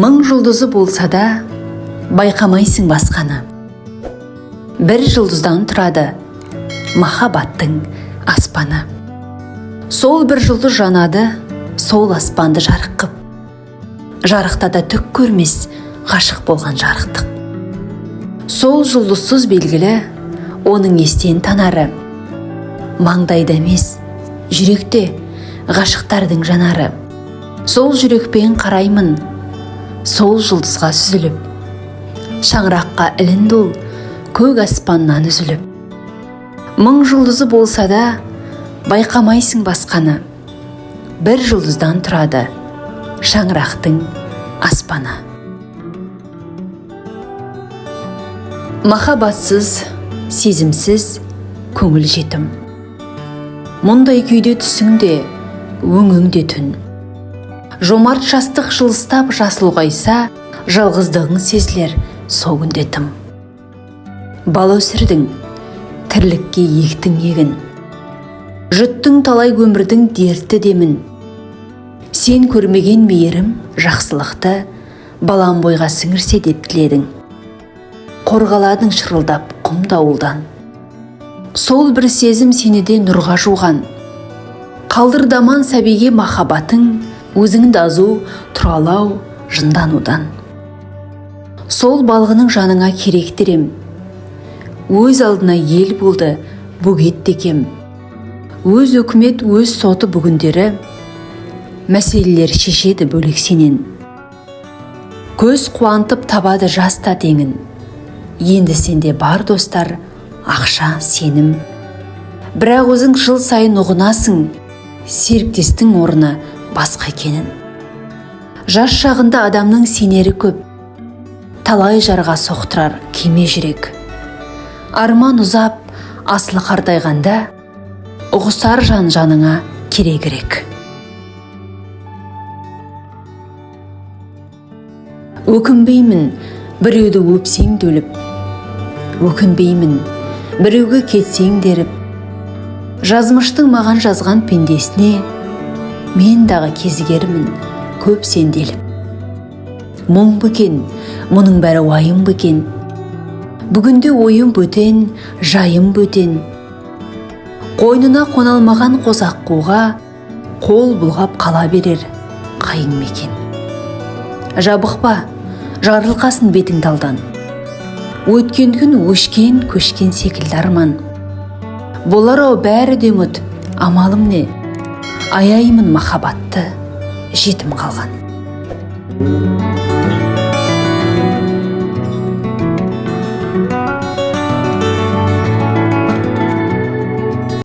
Мың жұлдызы болса да, байқамайсың басқаны. Бір жұлдыздан тұрады махаббаттың аспаны. Сол бір жұлдыз жанады, сол аспанды жарық қып. Жарықта да түк көрмес ғашық болған жарықтық. Сол жұлдызсыз белгілі, оның естен танары. Маңдайда емес, жүректе ғашықтардың жанары. Сол жүрекпен қараймын, сол жұлдызға сүзіліп. Шаңыраққа ілінді ол, көк аспаннан үзіліп. Мың жұлдызы болса да, байқамайсың басқаны. Бір жұлдыздан тұрады шаңырақтың аспаны. Махаббатсыз, сезімсіз, көңіл жетім. Мұндай күйде түсіңде, өңіңде түн. Жомарт жастық жылыстап жасыл қайса, жалғыздығың сезілер со күнде тым. Бал өсірдің, тірлікке ектің егін. Жұттың талай өмірдің дерті демін. Сен көрмеген мейірім, жақсылықты балам бойға сіңірсе деп тіледің. Қорғаладың шырылдап құм дауылдан. Сол бір сезім сенеде нұрға жуған. Қалдырдаман сәбиге махаббатың, өзіңді азу, тұралау, жынданудан. Сол балғының жаныңа керектірем. Өз алдына ел болды, бөгетті кем. Өз өкімет, өз соты бүгіндері, мәселелер шешеді бөлек сенен. Көз қуантып табады жаста теңін. Енді сенде бар достар, ақша, сенім. Бірақ өзің жыл сайын ұғынасың, серіктестің орны басқа екенін. Жас шағында адамның сенері көп, талай жарға соқтырар кеме жүрек. Арман ұзап, асылы қартайғанда, ұғысар жан жаныңа керегірек. Өкінбеймін, біреуді өпсең өліп. Өкінбеймін, біреуге кетсең деріп. Жазмыштың маған жазған пендесіне, мен дағы кезгермін, көп сенделіп. Мұң бөкен, мұның бәрі уайым бөкен. Бүгінде ойым бөтен, жайым бөтен. Қойнына қоналмаған қозақ қуға, қол бұлғап қала берер қайың мекен. Жабықпа, жарылқасын бетің талдан. Өткен күн өшкен, көшкен секілді арман. Болар ау бәрі де ұмыт, амалым не? Аяймын махаббатты, жетім қалған.